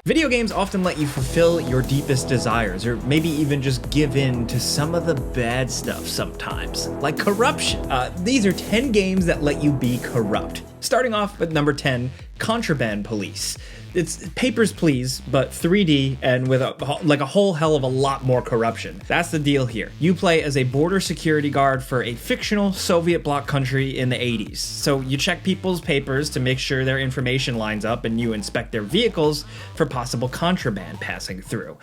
Video games often let you fulfill your deepest desires, or maybe even just give in to some of the bad stuff sometimes, like corruption. These are 10 games that let you be corrupt. Starting off with number 10, Contraband Police. It's Papers, Please, but 3D and with a whole hell of a lot more corruption. That's the deal here. You play as a border security guard for a fictional Soviet bloc country in the 80s. So you check people's papers to make sure their information lines up, and you inspect their vehicles for possible contraband passing through.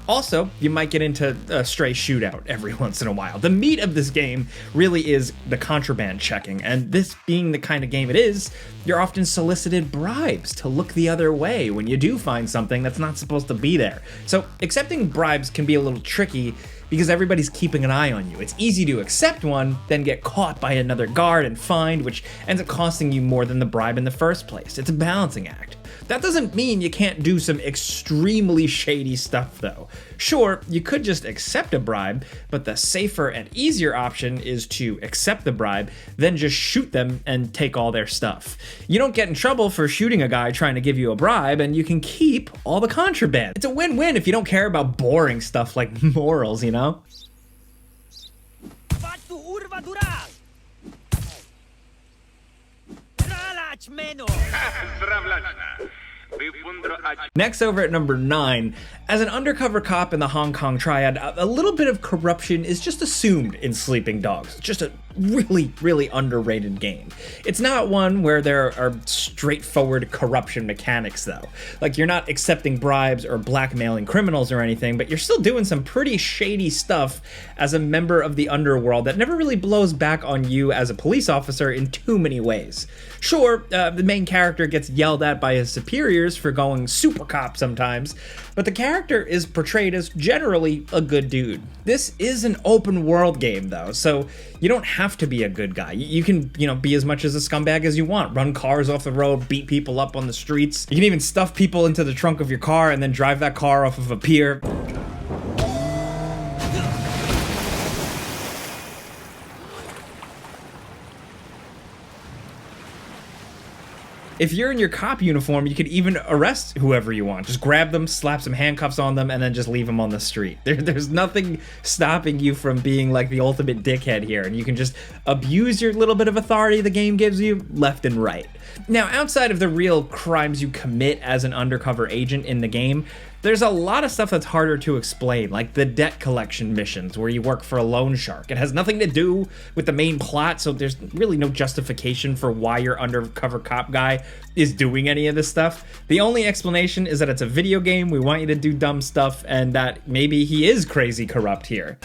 Also, you might get into a stray shootout every once in a while. The meat of this game really is the contraband checking, and this being the kind of game it is, you're often solicited bribes to look the other way when you do find something that's not supposed to be there. So accepting bribes can be a little tricky because everybody's keeping an eye on you. It's easy to accept one, then get caught by another guard and fined, which ends up costing you more than the bribe in the first place. It's a balancing act. That doesn't mean you can't do some extremely shady stuff though. Sure, you could just accept a bribe, but the safer and easier option is to accept the bribe, then just shoot them and take all their stuff. You don't get in trouble for shooting a guy trying to give you a bribe, and you can keep all the contraband. It's a win-win if you don't care about boring stuff like morals, you know? Next, over at number 9, as an undercover cop in the Hong Kong triad, a little bit of corruption is just assumed in Sleeping Dogs. It's just a really underrated game. It's not one where there are straightforward corruption mechanics though. Like, you're not accepting bribes or blackmailing criminals or anything, but you're still doing some pretty shady stuff as a member of the underworld that never really blows back on you as a police officer in too many ways. Sure, the main character gets yelled at by his superiors for going super cop sometimes, but the character is portrayed as generally a good dude. This is an open world game though, so you don't have to be a good guy. You can, be as much as a scumbag as you want. Run cars off the road, beat people up on the streets. You can even stuff people into the trunk of your car and then drive that car off of a pier. If you're in your cop uniform, you could even arrest whoever you want. Just grab them, slap some handcuffs on them, and then just leave them on the street. There's nothing stopping you from being like the ultimate dickhead here, and you can just abuse your little bit of authority the game gives you left and right. Now, outside of the real crimes you commit as an undercover agent in the game, there's a lot of stuff that's harder to explain, like the debt collection missions where you work for a loan shark. It has nothing to do with the main plot, so there's really no justification for why your undercover cop guy is doing any of this stuff. The only explanation is that it's a video game, we want you to do dumb stuff, and that maybe he is crazy corrupt here.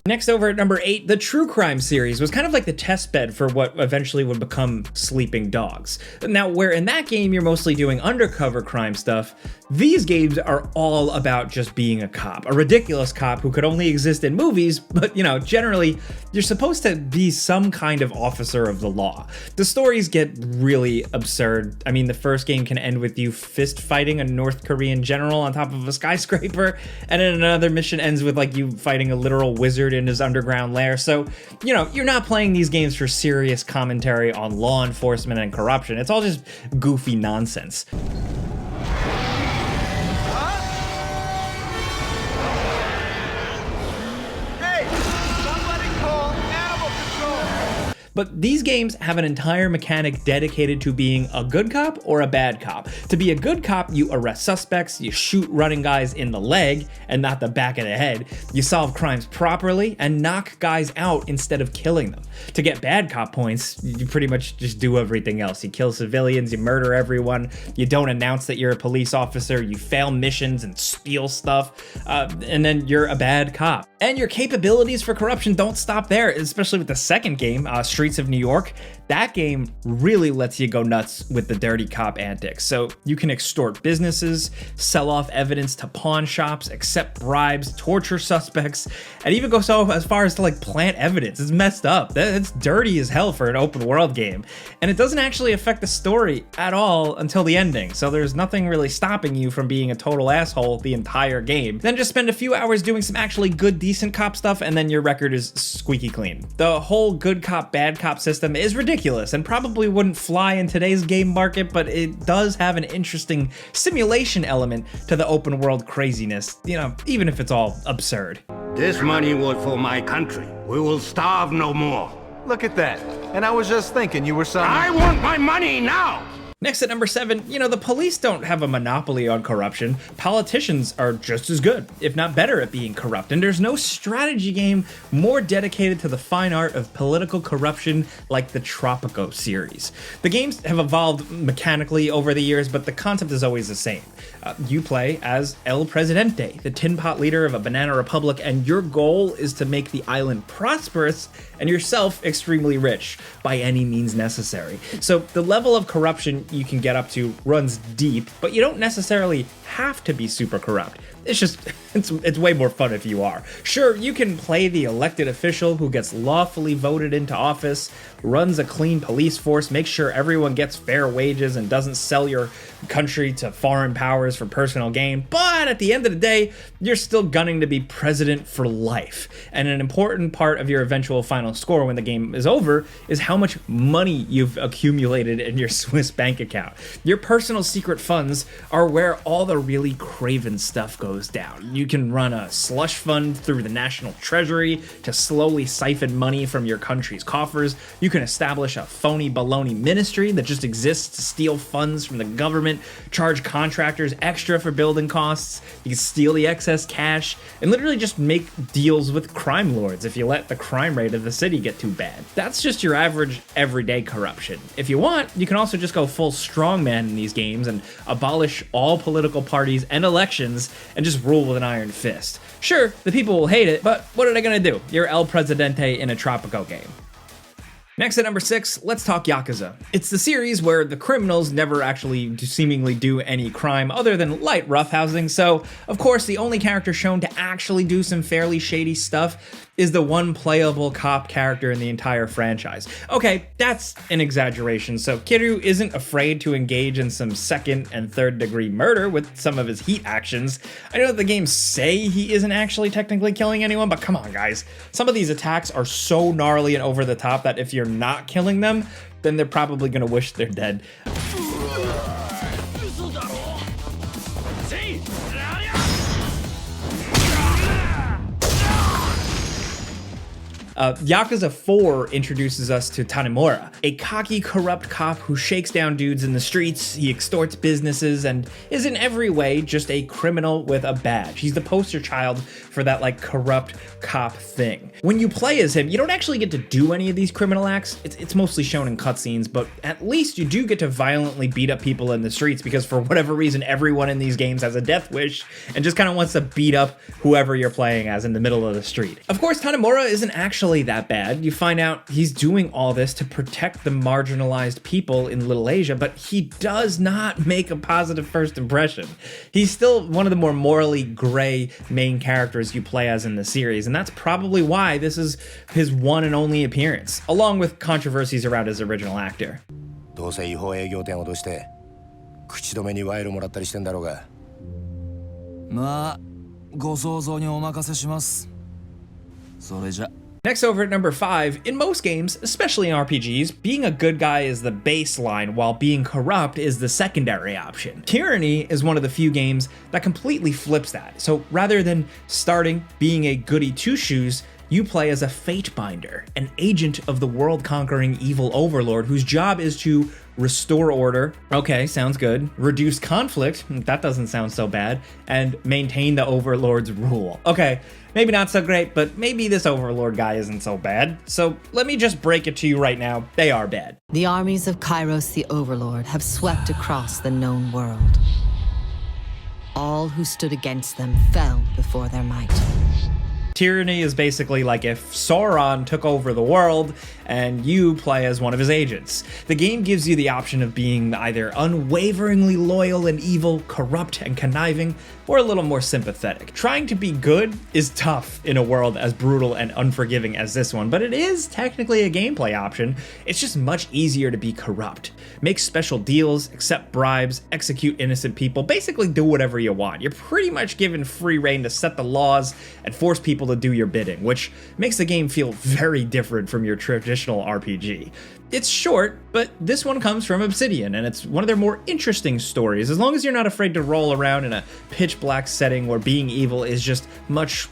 Next, over at number 8, the True Crime series was kind of like the test bed for what eventually would become Sleeping Dogs. Now, where in that game you're mostly doing undercover crime stuff, these games are all about just being a cop. A ridiculous cop who could only exist in movies, but generally, you're supposed to be some kind of officer of the law. The stories get really absurd. I mean, the first game can end with you fist fighting a North Korean general on top of a skyscraper, and then another mission ends with like you fighting a literal wizard in his underground lair. So, you're not playing these games for serious commentary on law enforcement and corruption. It's all just goofy nonsense. But these games have an entire mechanic dedicated to being a good cop or a bad cop. To be a good cop, you arrest suspects, you shoot running guys in the leg and not the back of the head, you solve crimes properly, and knock guys out instead of killing them. To get bad cop points, you pretty much just do everything else. You kill civilians, you murder everyone, you don't announce that you're a police officer, you fail missions and steal stuff, and then you're a bad cop. And your capabilities for corruption don't stop there, especially with the second game, Streets of New York. That game really lets you go nuts with the dirty cop antics. So you can extort businesses, sell off evidence to pawn shops, accept bribes, torture suspects, and even go so as far as to like plant evidence. It's messed up. It's dirty as hell for an open world game. And it doesn't actually affect the story at all until the ending. So there's nothing really stopping you from being a total asshole the entire game. Then just spend a few hours doing some actually good, decent cop stuff, and then your record is squeaky clean. The whole good cop, bad cop system is ridiculous and probably wouldn't fly in today's game market, but it does have an interesting simulation element to the open world craziness, you know, even if it's all absurd. This money was for my country. We will starve no more. Look at that. And I was just thinking you were some... I want my money now! Next at number 7, you know, the police don't have a monopoly on corruption. Politicians are just as good, if not better, at being corrupt. And there's no strategy game more dedicated to the fine art of political corruption like the Tropico series. The games have evolved mechanically over the years, but the concept is always the same. You play as El Presidente, the tin pot leader of a banana republic, and your goal is to make the island prosperous and yourself extremely rich by any means necessary. So the level of corruption you can get up to runs deep, but you don't necessarily have to be super corrupt. It's just, it's way more fun if you are. Sure, you can play the elected official who gets lawfully voted into office, runs a clean police force, makes sure everyone gets fair wages and doesn't sell your country to foreign powers for personal gain, but at the end of the day, you're still gunning to be president for life. And an important part of your eventual final score when the game is over is how much money you've accumulated in your Swiss bank account. Your personal secret funds are where all the really craven stuff goes down. You can run a slush fund through the national treasury to slowly siphon money from your country's coffers. You can establish a phony baloney ministry that just exists to steal funds from the government, charge contractors extra for building costs. You can steal the excess cash and literally just make deals with crime lords if you let the crime rate of the city get too bad. That's just your average everyday corruption. If you want, you can also just go full strongman in these games and abolish all political parties and elections and just rule with an iron fist. Sure, the people will hate it, but what are they gonna do? You're El Presidente in a Tropico game. Next at number 6, let's talk Yakuza. It's the series where the criminals never actually seemingly do any crime other than light roughhousing, so of course the only character shown to actually do some fairly shady stuff is the one playable cop character in the entire franchise. Okay, that's an exaggeration, so Kiryu isn't afraid to engage in some second and third degree murder with some of his heat actions. I know that the games say he isn't actually technically killing anyone, but come on guys. Some of these attacks are so gnarly and over the top that if you're not killing them, then they're probably gonna wish they're dead. Yakuza 4 introduces us to Tanemura, a cocky, corrupt cop who shakes down dudes in the streets, he extorts businesses, and is in every way just a criminal with a badge. He's the poster child for that, like, corrupt cop thing. When you play as him, you don't actually get to do any of these criminal acts. It's mostly shown in cutscenes, but at least you do get to violently beat up people in the streets because for whatever reason, everyone in these games has a death wish and just kind of wants to beat up whoever you're playing as in the middle of the street. Of course, Tanemura isn't actually that bad. You find out he's doing all this to protect the marginalized people in Little Asia, but he does not make a positive first impression. He's still one of the more morally gray main characters you play as in the series, and that's probably why this is his one and only appearance, along with controversies around his original actor. どうせ違法営業店を脅して口止めに賄賂もらったりしてんだろうが。まあ、ご想像にお任せします。それじゃ。 Next over at number 5, in most games, especially in RPGs, being a good guy is the baseline while being corrupt is the secondary option. Tyranny is one of the few games that completely flips that. So rather than starting being a goody two-shoes, you play as a fate binder, an agent of the world-conquering evil overlord whose job is to restore order. Okay, sounds good. Reduce conflict. That doesn't sound so bad. And maintain the overlord's rule. Okay, maybe not so great, but maybe this overlord guy isn't so bad. So let me just break it to you right now. They are bad. The armies of Kairos the Overlord have swept across the known world. All who stood against them fell before their might. Tyranny is basically like if Sauron took over the world and you play as one of his agents. The game gives you the option of being either unwaveringly loyal and evil, corrupt and conniving, or a little more sympathetic. Trying to be good is tough in a world as brutal and unforgiving as this one, but it is technically a gameplay option. It's just much easier to be corrupt. Make special deals, accept bribes, execute innocent people, basically do whatever you want. You're pretty much given free reign to set the laws and force people to do your bidding, which makes the game feel very different from your traditional RPG. It's short, but this one comes from Obsidian, and it's one of their more interesting stories, as long as you're not afraid to roll around in a pitch black setting where being evil is just much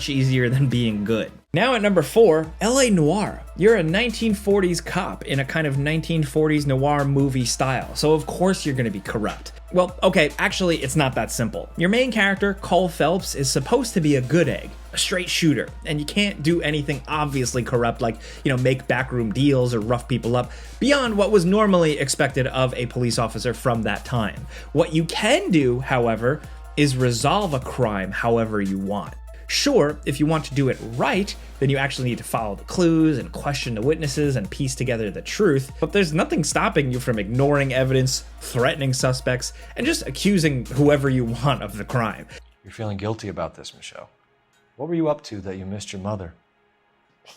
easier than being good. Now at number 4, LA Noire. You're a 1940s cop in a kind of 1940s noir movie style, so of course you're gonna be corrupt. Well, okay, actually it's not that simple. Your main character, Cole Phelps, is supposed to be a good egg, a straight shooter, and you can't do anything obviously corrupt like, make backroom deals or rough people up beyond what was normally expected of a police officer from that time. What you can do, however, is resolve a crime however you want. Sure, if you want to do it right, then you actually need to follow the clues and question the witnesses and piece together the truth, but there's nothing stopping you from ignoring evidence, threatening suspects, and just accusing whoever you want of the crime. You're feeling guilty about this, Michelle. What were you up to that you missed your mother?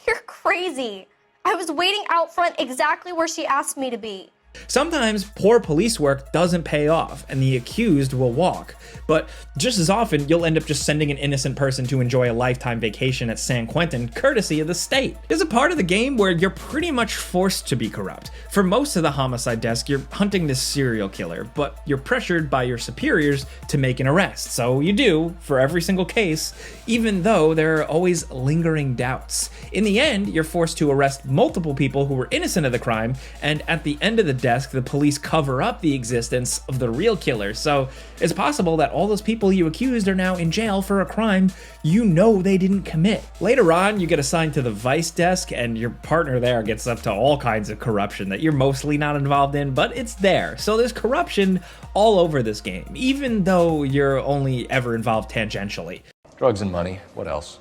You're crazy. I was waiting out front exactly where she asked me to be. Sometimes poor police work doesn't pay off and the accused will walk, but just as often you'll end up just sending an innocent person to enjoy a lifetime vacation at San Quentin courtesy of the state. There's a part of the game where you're pretty much forced to be corrupt. For most of the homicide desk, you're hunting this serial killer, but you're pressured by your superiors to make an arrest, so you do for every single case, even though there are always lingering doubts. In the end, you're forced to arrest multiple people who were innocent of the crime, and at the end of the desk, the police cover up the existence of the real killer, so it's possible that all those people you accused are now in jail for a crime you know they didn't commit. Later on, you get assigned to the vice desk, and your partner there gets up to all kinds of corruption that you're mostly not involved in, but it's there. So there's corruption all over this game, even though you're only ever involved tangentially. Drugs and money. What else?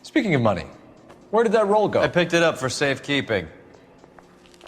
Speaking of money, where did that roll go? I picked it up for safekeeping.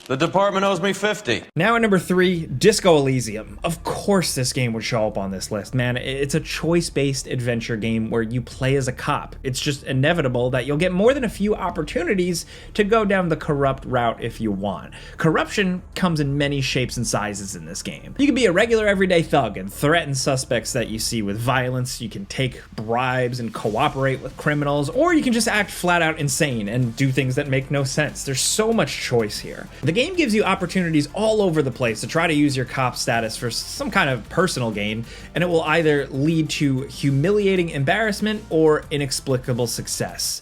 The department owes me 50. Now at number 3, Disco Elysium. Of course this game would show up on this list, man. It's a choice-based adventure game where you play as a cop. It's just inevitable that you'll get more than a few opportunities to go down the corrupt route if you want. Corruption comes in many shapes and sizes in this game. You can be a regular everyday thug and threaten suspects that you see with violence. You can take bribes and cooperate with criminals, or you can just act flat out insane and do things that make no sense. There's so much choice here. The game gives you opportunities all over the place to try to use your cop status for some kind of personal gain, and it will either lead to humiliating embarrassment or inexplicable success.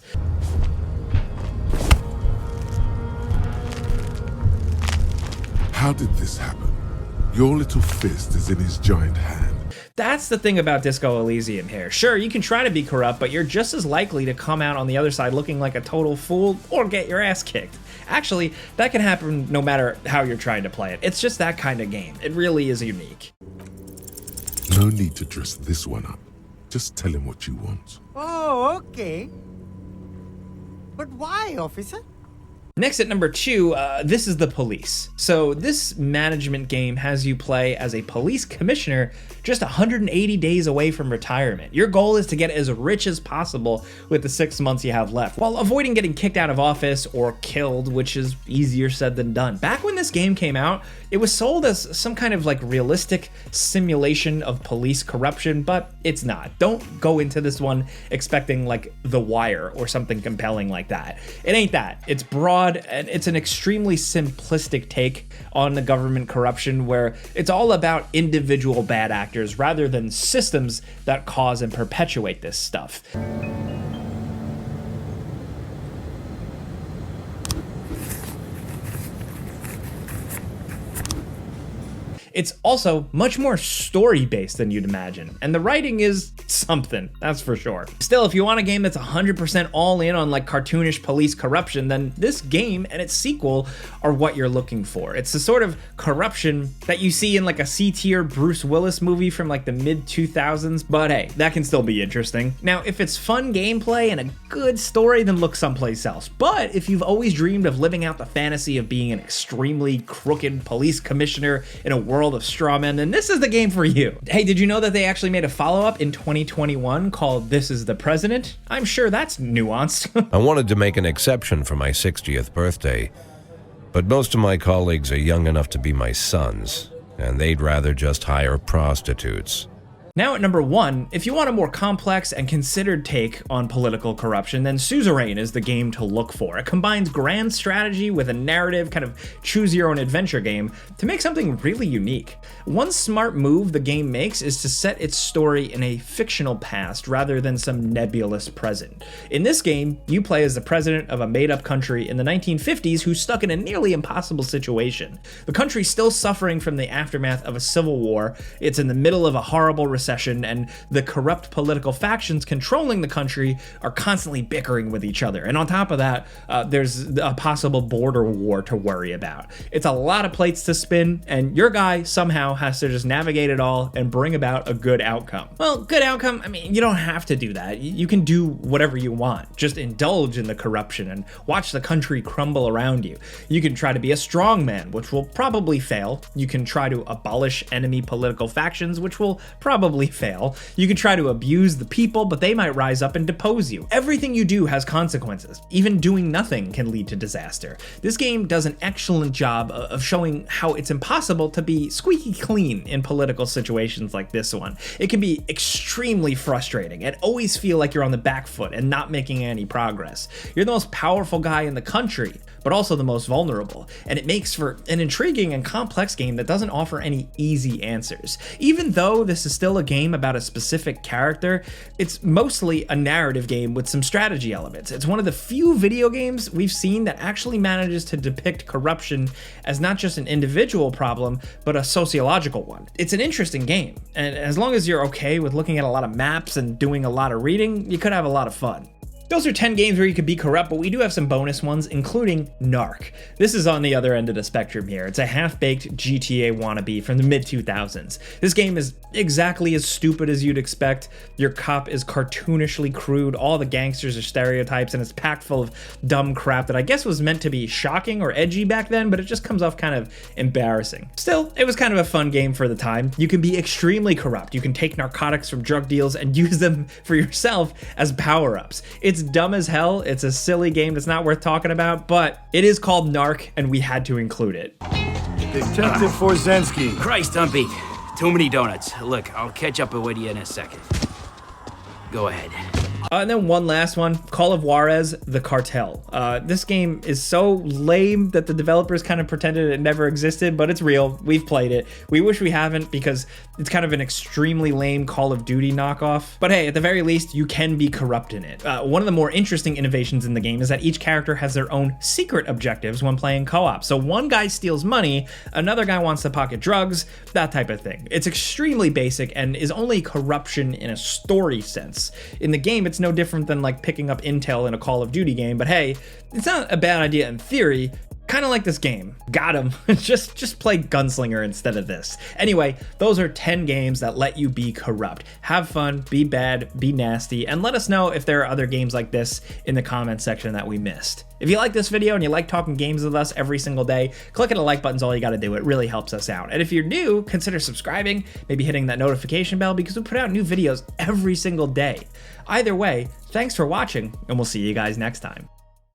How did this happen? Your little fist is in his giant hand. That's the thing about Disco Elysium here. Sure, you can try to be corrupt, but you're just as likely to come out on the other side looking like a total fool or get your ass kicked. Actually, that can happen no matter how you're trying to play it. It's just that kind of game. It really is unique. No need to dress this one up. Just tell him what you want. Oh, okay. But why, officer? Next at number 2, this is The Police. So this management game has you play as a police commissioner just 180 days away from retirement. Your goal is to get as rich as possible with the 6 months you have left, while avoiding getting kicked out of office or killed, which is easier said than done. Back when this game came out, it was sold as some kind of like realistic simulation of police corruption, but it's not. Don't go into this one expecting like The Wire or something compelling like that. It ain't that. It's broad, and it's an extremely simplistic take on the government corruption where it's all about individual bad actors rather than systems that cause and perpetuate this stuff. It's also much more story-based than you'd imagine, and the writing is something, that's for sure. Still, if you want a game that's 100% all in on like cartoonish police corruption, then this game and its sequel are what you're looking for. It's the sort of corruption that you see in like a C-tier Bruce Willis movie from like the mid-2000s, but hey, that can still be interesting. Now, if it's fun gameplay and a good story, then look someplace else. But if you've always dreamed of living out the fantasy of being an extremely crooked police commissioner in a world of straw men, then this is the game for you. Hey, did you know that they actually made a follow-up in 2021 called This Is the President? I'm sure that's nuanced. I wanted to make an exception for my 60th birthday, but most of my colleagues are young enough to be my sons, and they'd rather just hire prostitutes. Now at number 1, if you want a more complex and considered take on political corruption, then Suzerain is the game to look for. It combines grand strategy with a narrative, kind of choose-your-own-adventure game to make something really unique. One smart move the game makes is to set its story in a fictional past rather than some nebulous present. In this game, you play as the president of a made-up country in the 1950s who's stuck in a nearly impossible situation. The country's still suffering from the aftermath of a civil war, it's in the middle of a horrible recession, and the corrupt political factions controlling the country are constantly bickering with each other. And on top of that, there's a possible border war to worry about. It's a lot of plates to spin, and your guy somehow has to just navigate it all and bring about a good outcome. Well, good outcome, I mean, you don't have to do that. You can do whatever you want. Just indulge in the corruption and watch the country crumble around you. You can try to be a strong man, which will probably fail. You can try to abolish enemy political factions, which will probably fail. You can try to abuse the people, but they might rise up and depose you. Everything you do has consequences. Even doing nothing can lead to disaster. This game does an excellent job of showing how it's impossible to be squeaky clean in political situations like this one. It can be extremely frustrating and always feel like you're on the back foot and not making any progress. You're the most powerful guy in the country, but also the most vulnerable, and it makes for an intriguing and complex game that doesn't offer any easy answers. Even though this is still a game about a specific character, it's mostly a narrative game with some strategy elements. It's one of the few video games we've seen that actually manages to depict corruption as not just an individual problem, but a sociological one. It's an interesting game, and as long as you're okay with looking at a lot of maps and doing a lot of reading, you could have a lot of fun. Those are 10 games where you could be corrupt, but we do have some bonus ones, including Narc. This is on the other end of the spectrum here. It's a half-baked GTA wannabe from the mid-2000s. This game is exactly as stupid as you'd expect. Your cop is cartoonishly crude, all the gangsters are stereotypes, and it's packed full of dumb crap that I guess was meant to be shocking or edgy back then, but it just comes off kind of embarrassing. Still, it was kind of a fun game for the time. You can be extremely corrupt. You can take narcotics from drug deals and use them for yourself as power-ups. It's dumb as hell. It's a silly game that's not worth talking about, but it is called Narc, and we had to include it. Detective Forzensky. Christ, Dumpy. Too many donuts. Look, I'll catch up with you in a second. Go ahead. And then one last one, Call of Juarez, The Cartel. This game is so lame that the developers kind of pretended it never existed, but it's real. We've played it. We wish we haven't because it's kind of an extremely lame Call of Duty knockoff. But hey, at the very least, you can be corrupt in it. One of the more interesting innovations in the game is that each character has their own secret objectives when playing co-op. So one guy steals money, another guy wants to pocket drugs, that type of thing. It's extremely basic and is only corruption in a story sense. In the game, it's no different than like picking up intel in a Call of Duty game, but hey, it's not a bad idea in theory. Kind of like this game. Got him. just play Gunslinger instead of this. Anyway, those are 10 games that let you be corrupt. Have fun, be bad, be nasty, and let us know if there are other games like this in the comment section that we missed. If you like this video and you like talking games with us every single day, clicking the like button's all you gotta do. It really helps us out. And if you're new, consider subscribing, maybe hitting that notification bell because we put out new videos every single day. Either way, thanks for watching, and we'll see you guys next time.